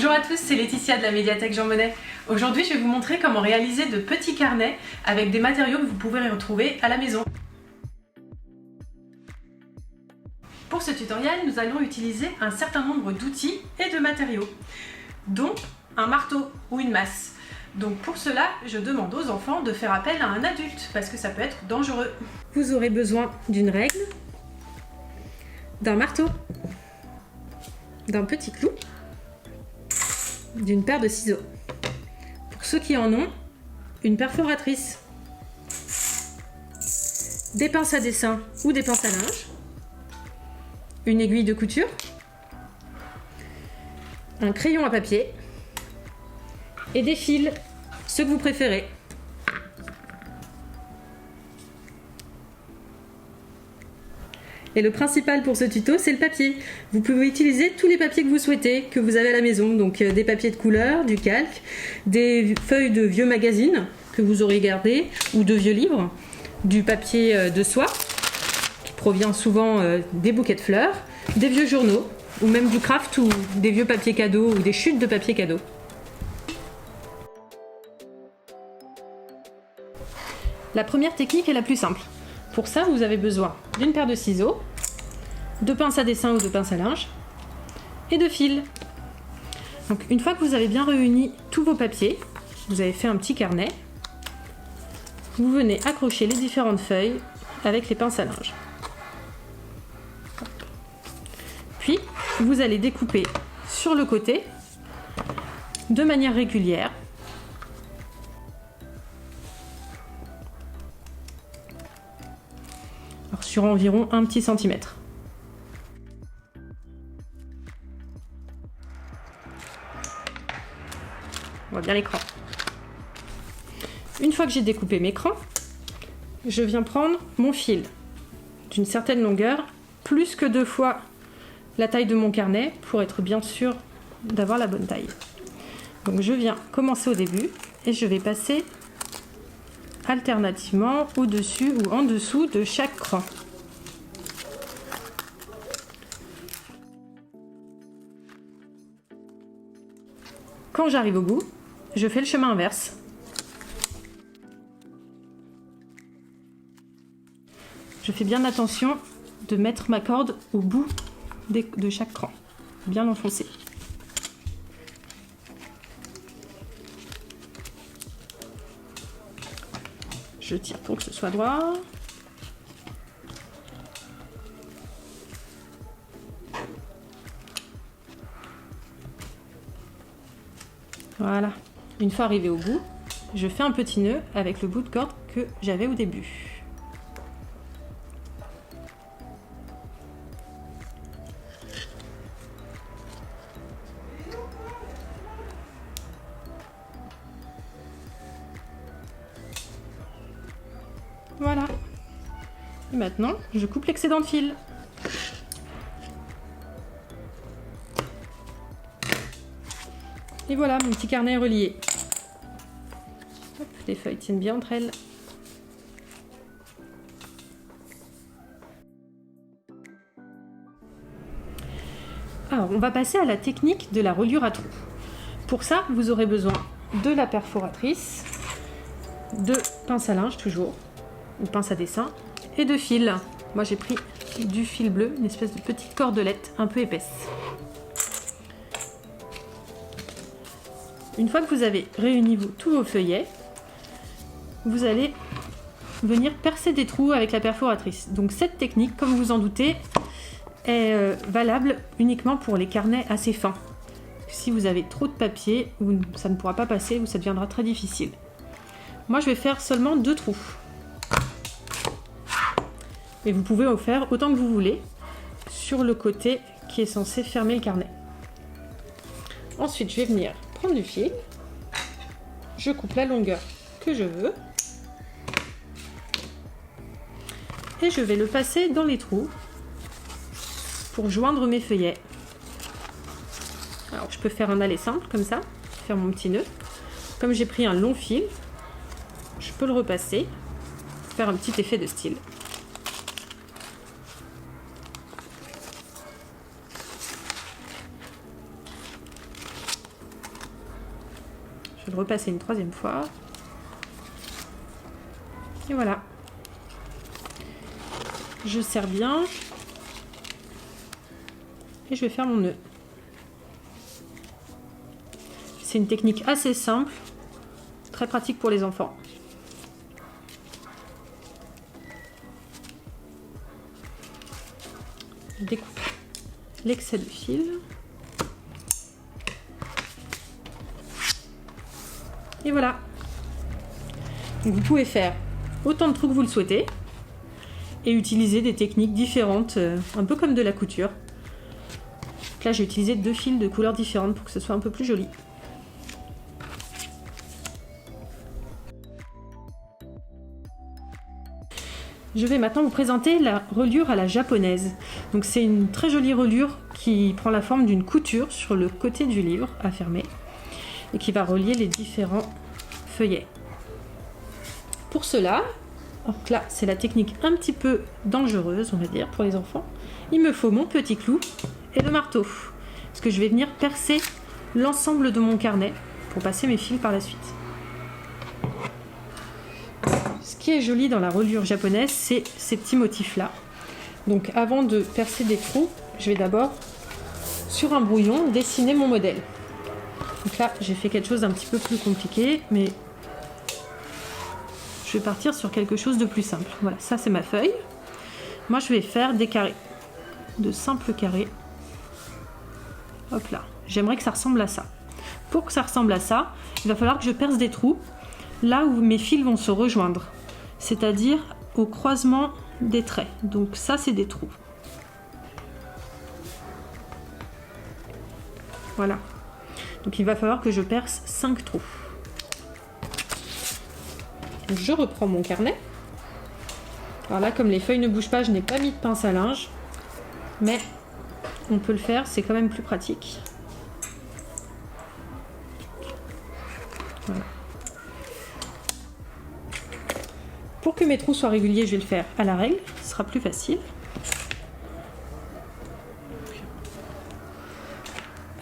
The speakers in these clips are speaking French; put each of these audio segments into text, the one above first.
Bonjour à tous, c'est Laetitia de la médiathèque Jean Monnet. Aujourd'hui, je vais vous montrer comment réaliser de petits carnets avec des matériaux que vous pouvez retrouver à la maison. Pour ce tutoriel, nous allons utiliser un certain nombre d'outils et de matériaux, dont un marteau ou une masse. Donc pour cela, je demande aux enfants de faire appel à un adulte, parce que ça peut être dangereux. Vous aurez besoin d'une règle, d'un marteau, d'un petit clou, d'une paire de ciseaux. Pour ceux qui en ont, une perforatrice, des pinces à dessin ou des pinces à linge, une aiguille de couture, un crayon à papier et des fils, ceux que vous préférez. Et le principal pour ce tuto, c'est le papier. Vous pouvez utiliser tous les papiers que vous souhaitez, que vous avez à la maison. Donc des papiers de couleur, du calque, des feuilles de vieux magazines que vous aurez gardés, ou de vieux livres, du papier de soie, qui provient souvent des bouquets de fleurs, des vieux journaux, ou même du craft ou des vieux papiers cadeaux ou des chutes de papier cadeau. La première technique est la plus simple. Pour ça, vous avez besoin d'une paire de ciseaux, de pinces à dessin ou de pinces à linge et de fils. Donc, une fois que vous avez bien réuni tous vos papiers, vous avez fait un petit carnet, vous venez accrocher les différentes feuilles avec les pinces à linge. Puis, vous allez découper sur le côté de manière régulière. Sur environ un petit centimètre. On voit bien l'écran. Une fois que j'ai découpé mes crans, je viens prendre mon fil d'une certaine longueur, plus que 2 fois la taille de mon carnet, pour être bien sûr d'avoir la bonne taille. Donc je viens commencer au début et je vais passer alternativement au-dessus ou en dessous de chaque cran. Quand j'arrive au bout, je fais le chemin inverse. Je fais bien attention de mettre ma corde au bout de chaque cran, bien l'enfoncer. Je tire pour que ce soit droit. Voilà. Une fois arrivé au bout, je fais un petit nœud avec le bout de corde que j'avais au début. Voilà. Et maintenant, je coupe l'excédent de fil. Et voilà, mon petit carnet est relié. Hop, les feuilles tiennent bien entre elles. Alors, on va passer à la technique de la reliure à trous. Pour ça, vous aurez besoin de la perforatrice, de pince à linge toujours, ou pince à dessin, et de fil. Moi j'ai pris du fil bleu, une espèce de petite cordelette un peu épaisse. Une fois que vous avez réuni tous vos feuillets, vous allez venir percer des trous avec la perforatrice. Donc cette technique, comme vous en doutez, est valable uniquement pour les carnets assez fins. Si vous avez trop de papier, ça ne pourra pas passer ou ça deviendra très difficile. Moi je vais faire seulement 2 trous. Et vous pouvez en faire autant que vous voulez sur le côté qui est censé fermer le carnet. Ensuite je vais venir prendre du fil, je coupe la longueur que je veux et je vais le passer dans les trous pour joindre mes feuillets. Alors je peux faire un aller simple comme ça, faire mon petit nœud. Comme j'ai pris un long fil, je peux le repasser, faire un petit effet de style. vais le repasser une troisième fois. Et voilà. Je serre bien. Et je vais faire mon nœud. C'est une technique assez simple, très pratique pour les enfants. Je découpe l'excès de fil. Et voilà. Donc vous pouvez faire autant de trous que vous le souhaitez et utiliser des techniques différentes, un peu comme de la couture. Donc là, j'ai utilisé 2 fils de couleurs différentes pour que ce soit un peu plus joli. Je vais maintenant vous présenter la reliure à la japonaise. Donc c'est une très jolie reliure qui prend la forme d'une couture sur le côté du livre à fermer et qui va relier les différents feuillets. Pour cela, donc là c'est la technique un petit peu dangereuse on va dire pour les enfants, il me faut mon petit clou et le marteau parce que je vais venir percer l'ensemble de mon carnet pour passer mes fils par la suite. Ce qui est joli dans la reliure japonaise, c'est ces petits motifs là. Donc avant de percer des trous, je vais d'abord sur un brouillon dessiner mon modèle. Donc là j'ai fait quelque chose d'un petit peu plus compliqué, mais je vais partir sur quelque chose de plus simple. Voilà, ça c'est ma feuille. Moi je vais faire des carrés, de simples carrés. Hop là, j'aimerais que ça ressemble à ça. Pour que ça ressemble à ça, il va falloir que je perce des trous là où mes fils vont se rejoindre, c'est-à-dire au croisement des traits. Donc ça c'est des trous. Voilà. Donc il va falloir que je perce 5 trous. Donc, je reprends mon carnet. Alors là, comme les feuilles ne bougent pas, je n'ai pas mis de pince à linge, mais on peut le faire, c'est quand même plus pratique. Voilà. Pour que mes trous soient réguliers, je vais le faire à la règle, ce sera plus facile.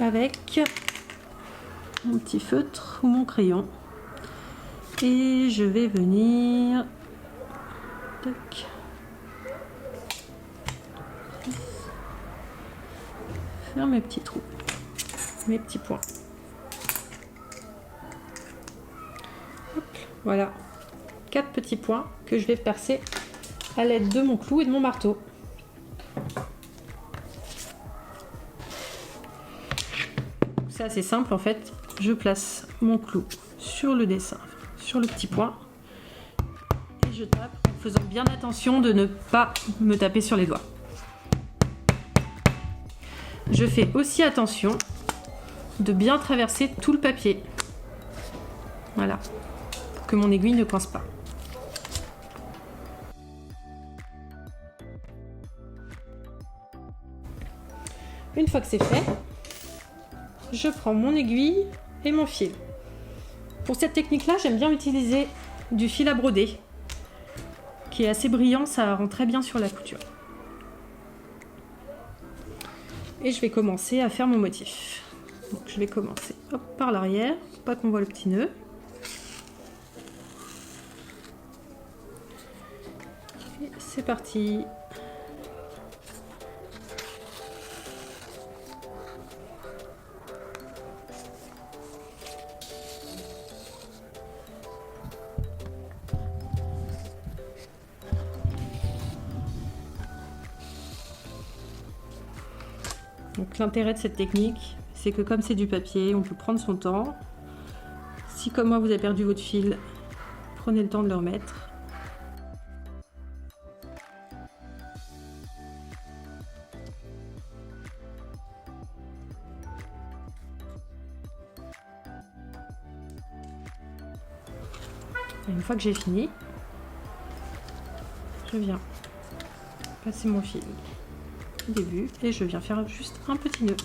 Avec mon petit feutre ou mon crayon. Et je vais venir faire mes petits trous, mes petits points. Hop, voilà, 4 petits points que je vais percer à l'aide de mon clou et de mon marteau. C'est assez simple en fait, je place mon clou sur le dessin, sur le petit point et je tape en faisant bien attention de ne pas me taper sur les doigts. Je fais aussi attention de bien traverser tout le papier, voilà, pour que mon aiguille ne coince pas. Une fois que c'est fait, je prends mon aiguille et mon fil. Pour cette technique-là, j'aime bien utiliser du fil à broder, qui est assez brillant, ça rend très bien sur la couture. Et je vais commencer à faire mon motif. Donc je vais commencer hop, par l'arrière, pour pas qu'on voit le petit nœud. Et c'est parti. Donc l'intérêt de cette technique, c'est que comme c'est du papier, on peut prendre son temps. Si comme moi vous avez perdu votre fil, prenez le temps de le remettre. Et une fois que j'ai fini, je viens passer mon fil au début et je viens faire juste un petit nœud.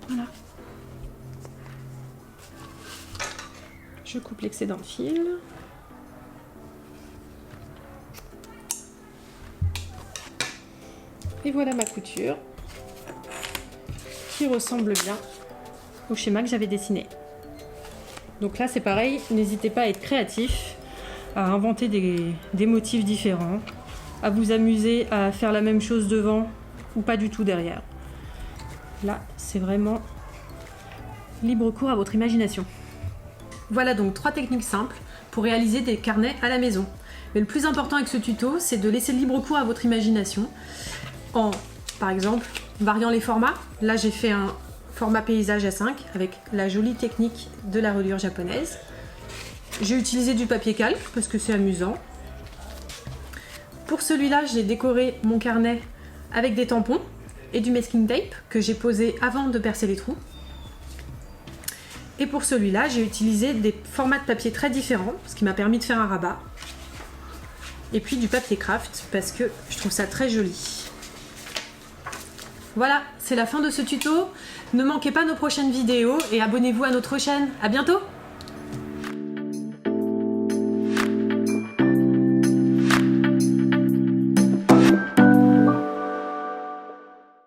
Voilà. Je coupe l'excédent de fil. Et voilà ma couture qui ressemble bien au schéma que j'avais dessiné. Donc là c'est pareil, n'hésitez pas à être créatif, à inventer des motifs différents, à vous amuser à faire la même chose devant ou pas du tout derrière. Là c'est vraiment libre cours à votre imagination. Voilà donc 3 techniques simples pour réaliser des carnets à la maison. Mais le plus important avec ce tuto, c'est de laisser libre cours à votre imagination en, par exemple, variant les formats. Là j'ai fait un format paysage A5 avec la jolie technique de la reliure japonaise. J'ai utilisé du papier calque parce que c'est amusant. Pour celui-là, j'ai décoré mon carnet avec des tampons et du masking tape que j'ai posé avant de percer les trous. Et pour celui-là, j'ai utilisé des formats de papier très différents, ce qui m'a permis de faire un rabat. Et puis du papier craft parce que je trouve ça très joli. Voilà, c'est la fin de ce tuto. Ne manquez pas nos prochaines vidéos et abonnez-vous à notre chaîne. À bientôt!